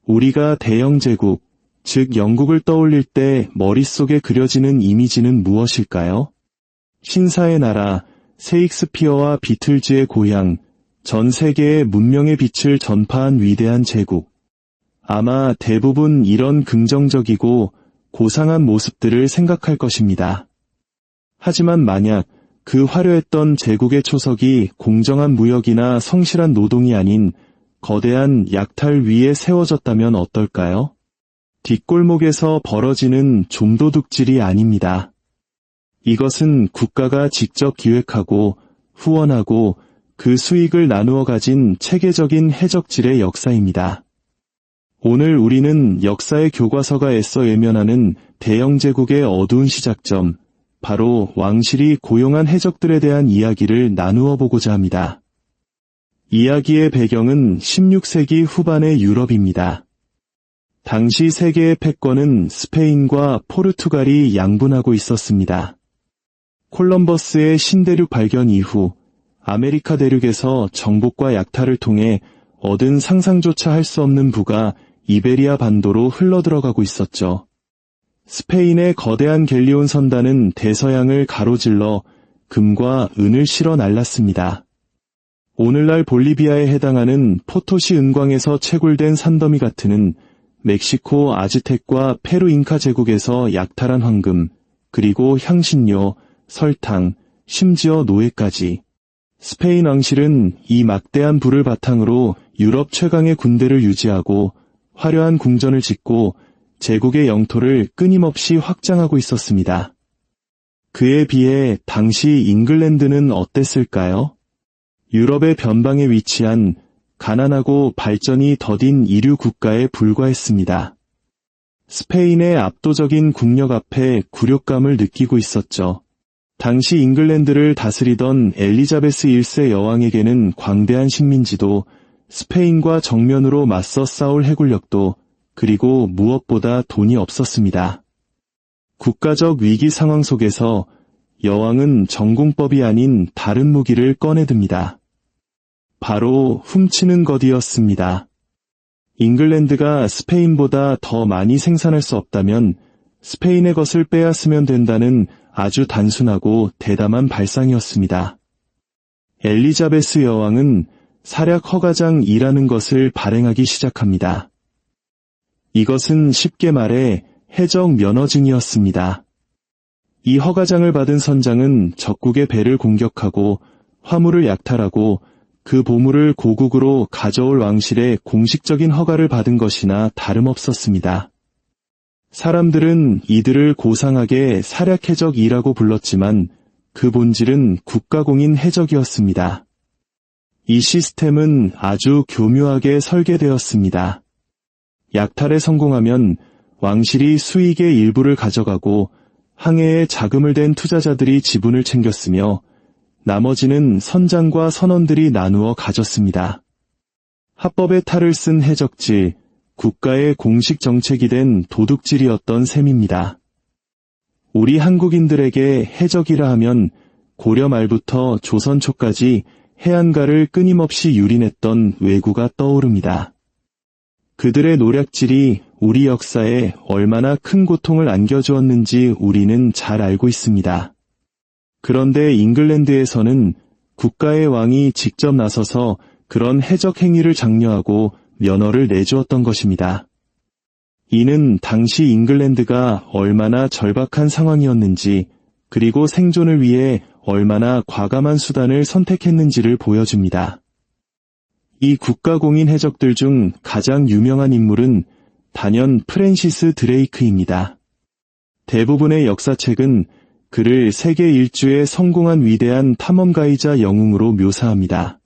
우리가 대영 제국, 즉 영국을 떠올릴 때 머릿속에 그려지는 이미지는 무엇일까요? 신사의 나라, 세익스피어와 비틀즈의 고향, 전 세계의 문명의 빛을 전파한 위대한 제국. 아마 대부분 이런 긍정적이고 고상한 모습들을 생각할 것입니다. 하지만 만약 그 화려했던 제국의 초석이 공정한 무역이나 성실한 노동이 아닌 거대한 약탈 위에 세워졌다면 어떨까요? 뒷골목에서 벌어지는 좀도둑질이 아닙니다. 이것은 국가가 직접 기획하고 후원하고 그 수익을 나누어 가진 체계적인 해적질의 역사입니다. 오늘 우리는 역사의 교과서가 애써 외면하는 대영 제국의 어두운 시작점, 바로 왕실이 고용한 해적들에 대한 이야기를 나누어 보고자 합니다. 이야기의 배경은 16세기 후반의 유럽입니다. 당시 세계의 패권은 스페인과 포르투갈이 양분하고 있었습니다. 콜럼버스의 신대륙 발견 이후 아메리카 대륙에서 정복과 약탈을 통해 얻은 상상조차 할 수 없는 부가 이베리아 반도로 흘러들어가고 있었죠. 스페인의 거대한 갤리온 선단은 대서양을 가로질러 금과 은을 실어 날랐습니다. 오늘날 볼리비아에 해당하는 포토시 은광에서 채굴된 산더미 같은 은, 멕시코 아즈텍과 페루 잉카 제국에서 약탈한 황금, 그리고 향신료, 설탕, 심지어 노예까지. 스페인 왕실은 이 막대한 부를 바탕으로 유럽 최강의 군대를 유지하고 화려한 궁전을 짓고 제국의 영토를 끊임없이 확장하고 있었습니다. 그에 비해 당시 잉글랜드는 어땠을까요? 유럽의 변방에 위치한 가난하고 발전이 더딘 이류 국가에 불과했습니다. 스페인의 압도적인 국력 앞에 굴욕감을 느끼고 있었죠. 당시 잉글랜드를 다스리던 엘리자베스 1세 여왕에게는 광대한 식민지도, 스페인과 정면으로 맞서 싸울 해군력도, 그리고 무엇보다 돈이 없었습니다. 국가적 위기 상황 속에서 여왕은 전공법이 아닌 다른 무기를 꺼내듭니다. 바로 훔치는 것이었습니다. 잉글랜드가 스페인보다 더 많이 생산할 수 없다면 스페인의 것을 빼앗으면 된다는 아주 단순하고 대담한 발상이었습니다. 엘리자베스 여왕은 사략 허가장이라는 것을 발행하기 시작합니다. 이것은 쉽게 말해 해적 면허증이었습니다. 이 허가장을 받은 선장은 적국의 배를 공격하고 화물을 약탈하고 그 보물을 고국으로 가져올 왕실의 공식적인 허가를 받은 것이나 다름없었습니다. 사람들은 이들을 고상하게 사략해적이라고 불렀지만 그 본질은 국가공인 해적이었습니다. 이 시스템은 아주 교묘하게 설계되었습니다. 약탈에 성공하면 왕실이 수익의 일부를 가져가고 항해에 자금을 댄 투자자들이 지분을 챙겼으며 나머지는 선장과 선원들이 나누어 가졌습니다. 합법의 탈을 쓴 해적질, 국가의 공식 정책이 된 도둑질이었던 셈입니다. 우리 한국인들에게 해적이라 하면 고려 말부터 조선 초까지 해안가를 끊임없이 유린했던 왜구가 떠오릅니다. 그들의 노략질이 우리 역사에 얼마나 큰 고통을 안겨주었는지 우리는 잘 알고 있습니다. 그런데 잉글랜드에서는 국가의 왕이 직접 나서서 그런 해적 행위를 장려하고 면허를 내주었던 것입니다. 이는 당시 잉글랜드가 얼마나 절박한 상황이었는지, 그리고 생존을 위해 얼마나 과감한 수단을 선택했는지를 보여줍니다. 이 국가공인 해적들 중 가장 유명한 인물은 단연 프랜시스 드레이크입니다. 대부분의 역사책은 그를 세계 일주에 성공한 위대한 탐험가이자 영웅으로 묘사합니다.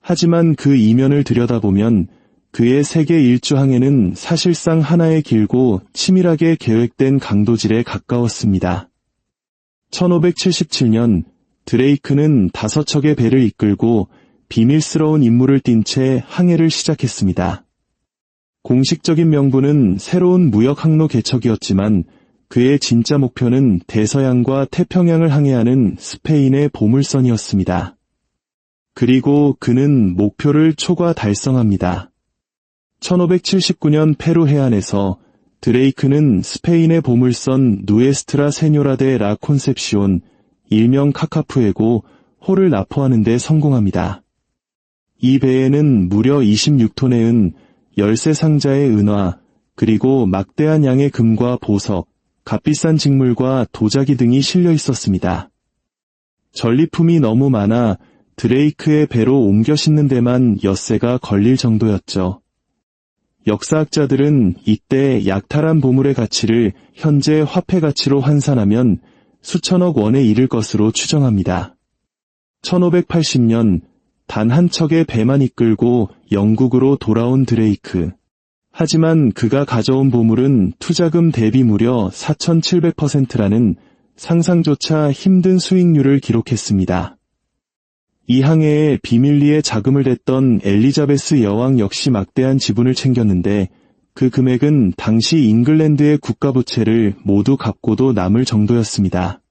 하지만 그 이면을 들여다보면 그의 세계 일주 항해는 사실상 하나의 길고 치밀하게 계획된 강도질에 가까웠습니다. 1577년 드레이크는 5척의 배를 이끌고 비밀스러운 임무를 띈 채 항해를 시작했습니다. 공식적인 명분은 새로운 무역 항로 개척이었지만 그의 진짜 목표는 대서양과 태평양을 항해하는 스페인의 보물선이었습니다. 그리고 그는 목표를 초과 달성합니다. 1579년 페루 해안에서 드레이크는 스페인의 보물선 누에스트라 세뇨라 데 라 콘셉시온, 일명 카카푸에고, 호를 납포하는 데 성공합니다. 이 배에는 무려 26톤의 은, 13상자의 은화, 그리고 막대한 양의 금과 보석, 값비싼 직물과 도자기 등이 실려 있었습니다. 전리품이 너무 많아 드레이크의 배로 옮겨 싣는 데만 엿새가 걸릴 정도였죠. 역사학자들은 이때 약탈한 보물의 가치를 현재 화폐 가치로 환산하면 수천억 원에 이를 것으로 추정합니다. 1580년 단 한 척의 배만 이끌고 영국으로 돌아온 드레이크. 하지만 그가 가져온 보물은 투자금 대비 무려 4700%라는 상상조차 힘든 수익률을 기록했습니다. 이 항해에 비밀리에 자금을 댔던 엘리자베스 여왕 역시 막대한 지분을 챙겼는데 그 금액은 당시 잉글랜드의 국가부채를 모두 갚고도 남을 정도였습니다.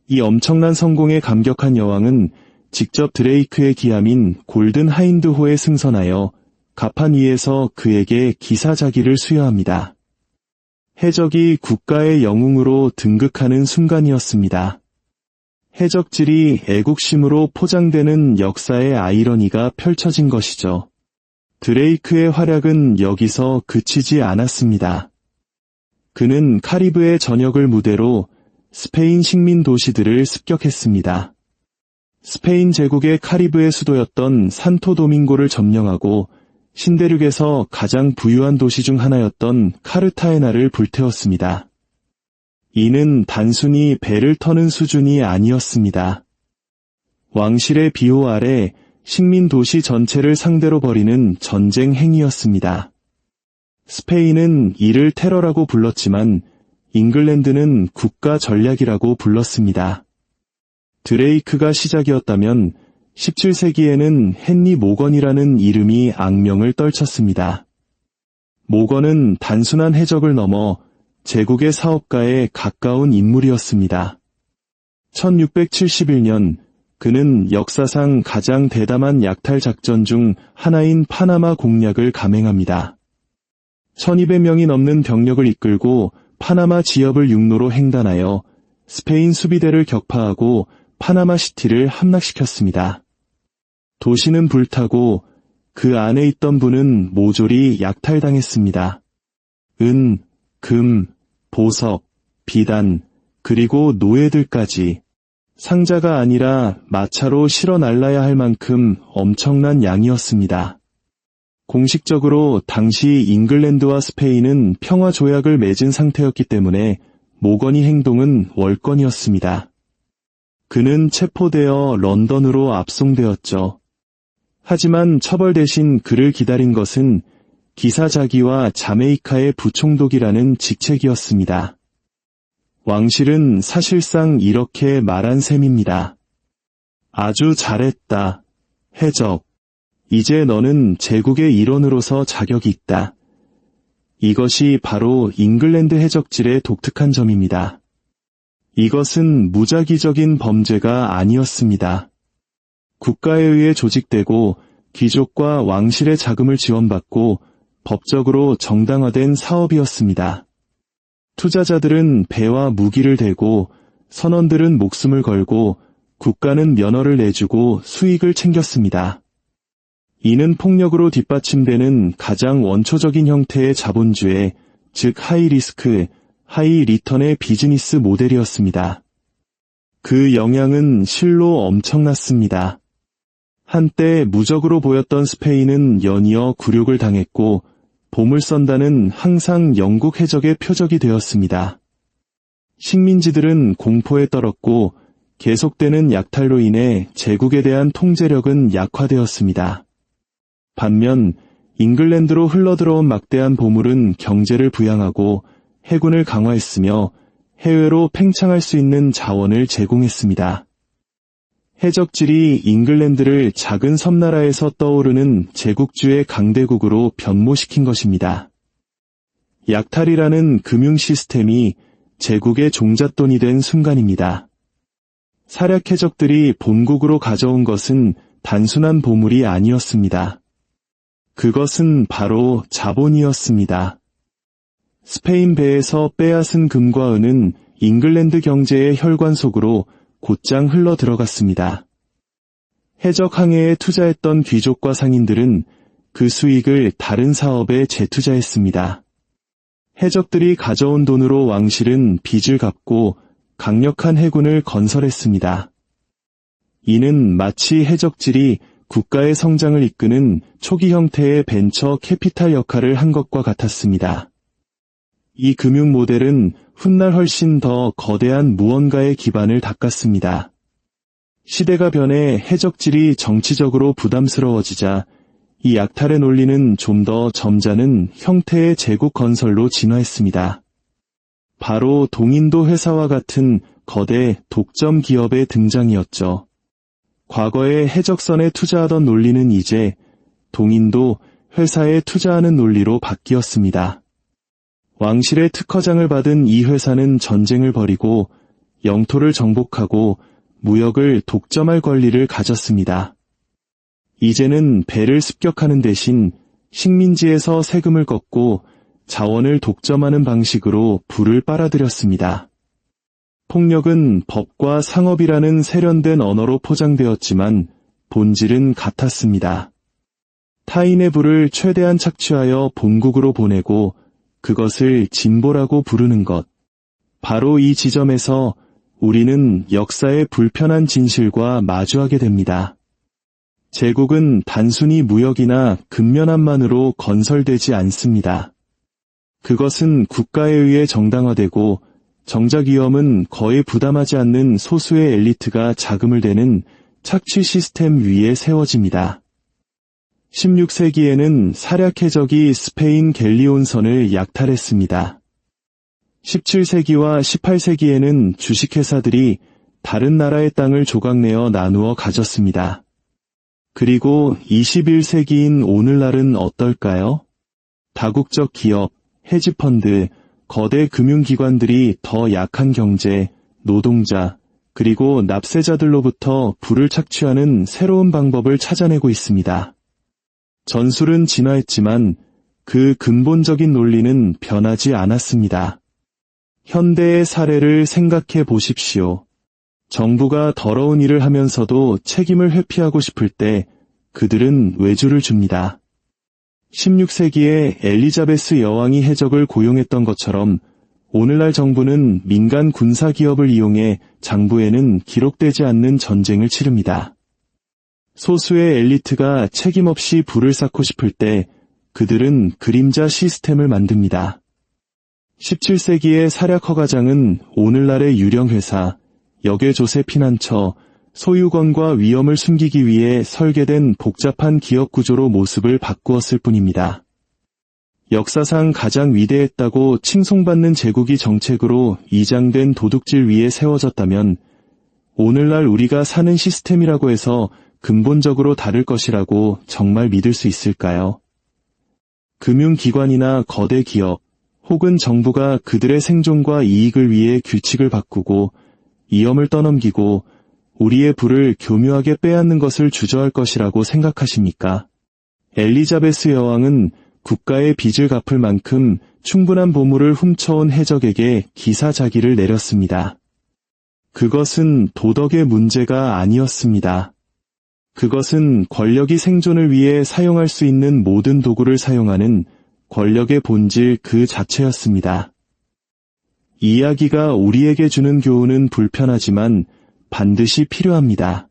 이 엄청난 성공에 감격한 여왕은 직접 드레이크의 기함인 골든 하인드호에 승선하여 갑판 위에서 그에게 기사자기를 수여합니다. 해적이 국가의 영웅으로 등극하는 순간이었습니다. 해적질이 애국심으로 포장되는 역사의 아이러니가 펼쳐진 것이죠. 드레이크의 활약은 여기서 그치지 않았습니다. 그는 카리브해 전역을 무대로 스페인 식민 도시들을 습격했습니다. 스페인 제국의 카리브해 수도였던 산토 도밍고를 점령하고 신대륙에서 가장 부유한 도시 중 하나였던 카르타헤나를 불태웠습니다. 이는 단순히 배를 터는 수준이 아니었습니다. 왕실의 비호 아래 식민 도시 전체를 상대로 벌이는 전쟁 행위였습니다. 스페인은 이를 테러라고 불렀지만 잉글랜드는 국가 전략이라고 불렀습니다. 드레이크가 시작이었다면 17세기에는 헨리 모건이라는 이름이 악명을 떨쳤습니다. 모건은 단순한 해적을 넘어 제국의 사업가에 가까운 인물이었습니다. 1671년 그는 역사상 가장 대담한 약탈 작전 중 하나인 파나마 공략을 감행합니다. 1200명이 넘는 병력을 이끌고 파나마 지역을 육로로 횡단하여 스페인 수비대를 격파하고 파나마시티를 함락시켰습니다. 도시는 불타고 그 안에 있던 분은 모조리 약탈당했습니다. 은, 금, 보석, 비단, 그리고 노예들까지 상자가 아니라 마차로 실어 날라야 할 만큼 엄청난 양이었습니다. 공식적으로 당시 잉글랜드와 스페인은 평화 조약을 맺은 상태였기 때문에 모건의 행동은 월권이었습니다. 그는 체포되어 런던으로 압송되었죠. 하지만 처벌 대신 그를 기다린 것은 기사자기와 자메이카의 부총독이라는 직책이었습니다. 왕실은 사실상 이렇게 말한 셈입니다. 아주 잘했다. 해적. 이제 너는 제국의 일원으로서 자격이 있다. 이것이 바로 잉글랜드 해적질의 독특한 점입니다. 이것은 무작위적인 범죄가 아니었습니다. 국가에 의해 조직되고 귀족과 왕실의 자금을 지원받고 법적으로 정당화된 사업이었습니다. 투자자들은 배와 무기를 대고 선원들은 목숨을 걸고 국가는 면허를 내주고 수익을 챙겼습니다. 이는 폭력으로 뒷받침되는 가장 원초적인 형태의 자본주의, 즉 하이 리스크, 하이 리턴의 비즈니스 모델이었습니다. 그 영향은 실로 엄청났습니다. 한때 무적으로 보였던 스페인은 연이어 굴욕을 당했고 보물선단은 항상 영국 해적의 표적이 되었습니다. 식민지들은 공포에 떨었고 계속되는 약탈로 인해 제국에 대한 통제력은 약화되었습니다. 반면 잉글랜드로 흘러들어온 막대한 보물은 경제를 부양하고 해군을 강화했으며 해외로 팽창할 수 있는 자원을 제공했습니다. 해적질이 잉글랜드를 작은 섬나라에서 떠오르는 제국주의 강대국으로 변모시킨 것입니다. 약탈이라는 금융 시스템이 제국의 종잣돈이 된 순간입니다. 사략 해적들이 본국으로 가져온 것은 단순한 보물이 아니었습니다. 그것은 바로 자본이었습니다. 스페인 배에서 빼앗은 금과 은은 잉글랜드 경제의 혈관 속으로 곧장 흘러 들어갔습니다. 해적 항해에 투자했던 귀족과 상인들은 그 수익을 다른 사업에 재투자했습니다. 해적들이 가져온 돈으로 왕실은 빚을 갚고 강력한 해군을 건설했습니다. 이는 마치 해적질이 국가의 성장을 이끄는 초기 형태의 벤처 캐피탈 역할을 한 것과 같았습니다. 이 금융 모델은 훗날 훨씬 더 거대한 무언가의 기반을 닦았습니다. 시대가 변해 해적질이 정치적으로 부담스러워지자 이 약탈의 논리는 좀 더 점잖은 형태의 제국 건설로 진화했습니다. 바로 동인도 회사와 같은 거대 독점 기업의 등장이었죠. 과거에 해적선에 투자하던 논리는 이제 동인도 회사에 투자하는 논리로 바뀌었습니다. 왕실의 특허장을 받은 이 회사는 전쟁을 벌이고 영토를 정복하고 무역을 독점할 권리를 가졌습니다. 이제는 배를 습격하는 대신 식민지에서 세금을 걷고 자원을 독점하는 방식으로 부를 빨아들였습니다. 폭력은 법과 상업이라는 세련된 언어로 포장되었지만 본질은 같았습니다. 타인의 부를 최대한 착취하여 본국으로 보내고 그것을 진보라고 부르는 것. 바로 이 지점에서 우리는 역사의 불편한 진실과 마주하게 됩니다. 제국은 단순히 무역이나 근면함만으로 건설되지 않습니다. 그것은 국가에 의해 정당화되고 정작 위험은 거의 부담하지 않는 소수의 엘리트가 자금을 대는 착취 시스템 위에 세워집니다. 16세기에는 사략 해적이 스페인 갤리온선을 약탈했습니다. 17세기와 18세기에는 주식회사들이 다른 나라의 땅을 조각내어 나누어 가졌습니다. 그리고 21세기인 오늘날은 어떨까요? 다국적 기업, 헤지펀드, 거대 금융기관들이 더 약한 경제, 노동자, 그리고 납세자들로부터 부를 착취하는 새로운 방법을 찾아내고 있습니다. 전술은 진화했지만 그 근본적인 논리는 변하지 않았습니다. 현대의 사례를 생각해 보십시오. 정부가 더러운 일을 하면서도 책임을 회피하고 싶을 때 그들은 외주를 줍니다. 16세기에 엘리자베스 여왕이 해적을 고용했던 것처럼 오늘날 정부는 민간 군사 기업을 이용해 장부에는 기록되지 않는 전쟁을 치릅니다. 소수의 엘리트가 책임 없이 부를 쌓고 싶을 때 그들은 그림자 시스템을 만듭니다. 17세기의 사략 허가장은 오늘날의 유령 회사, 역의 조세 피난처, 소유권과 위험을 숨기기 위해 설계된 복잡한 기업 구조로 모습을 바꾸었을 뿐입니다. 역사상 가장 위대했다고 칭송받는 제국이 정책으로 이장된 도둑질 위에 세워졌다면 오늘날 우리가 사는 시스템이라고 해서 근본적으로 다를 것이라고 정말 믿을 수 있을까요? 금융기관이나 거대 기업, 혹은 정부가 그들의 생존과 이익을 위해 규칙을 바꾸고 위험을 떠넘기고 우리의 부를 교묘하게 빼앗는 것을 주저할 것이라고 생각하십니까? 엘리자베스 여왕은 국가의 빚을 갚을 만큼 충분한 보물을 훔쳐온 해적에게 기사자기를 내렸습니다. 그것은 도덕의 문제가 아니었습니다. 그것은 권력이 생존을 위해 사용할 수 있는 모든 도구를 사용하는 권력의 본질 그 자체였습니다. 이야기가 우리에게 주는 교훈은 불편하지만 반드시 필요합니다.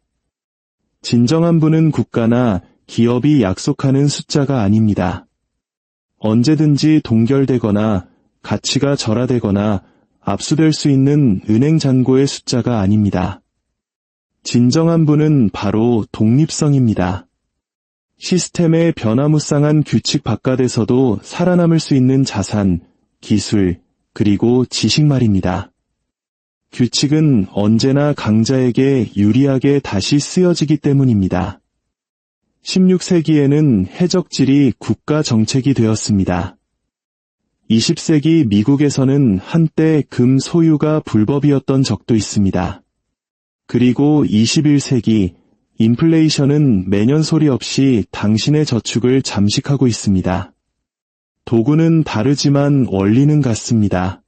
진정한 부는 국가나 기업이 약속하는 숫자가 아닙니다. 언제든지 동결되거나 가치가 절하되거나 압수될 수 있는 은행 잔고의 숫자가 아닙니다. 진정한 부는 바로 독립성입니다. 시스템의 변화무쌍한 규칙 바깥에서도 살아남을 수 있는 자산, 기술, 그리고 지식 말입니다. 규칙은 언제나 강자에게 유리하게 다시 쓰여지기 때문입니다. 16세기에는 해적질이 국가 정책이 되었습니다. 20세기 미국에서는 한때 금 소유가 불법이었던 적도 있습니다. 그리고 21세기 인플레이션은 매년 소리 없이 당신의 저축을 잠식하고 있습니다. 도구는 다르지만 원리는 같습니다.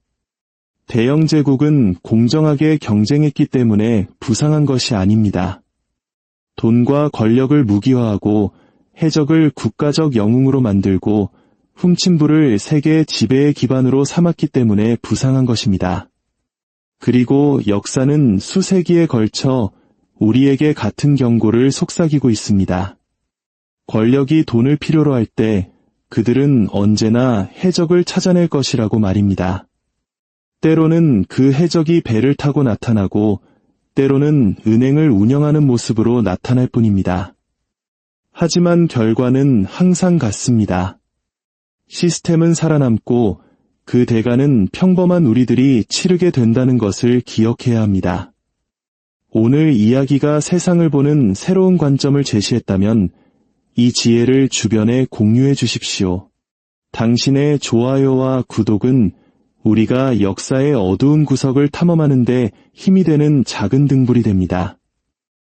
대영 제국은 공정하게 경쟁했기 때문에 부상한 것이 아닙니다. 돈과 권력을 무기화하고 해적을 국가적 영웅으로 만들고 훔친 부를 세계의 지배의 기반으로 삼았기 때문에 부상한 것입니다. 그리고 역사는 수세기에 걸쳐 우리에게 같은 경고를 속삭이고 있습니다. 권력이 돈을 필요로 할 때 그들은 언제나 해적을 찾아낼 것이라고 말입니다. 때로는 그 해적이 배를 타고 나타나고 때로는 은행을 운영하는 모습으로 나타날 뿐입니다. 하지만 결과는 항상 같습니다. 시스템은 살아남고 그 대가는 평범한 우리들이 치르게 된다는 것을 기억해야 합니다. 오늘 이야기가 세상을 보는 새로운 관점을 제시했다면 이 지혜를 주변에 공유해 주십시오. 당신의 좋아요와 구독은 우리가 역사의 어두운 구석을 탐험하는 데 힘이 되는 작은 등불이 됩니다.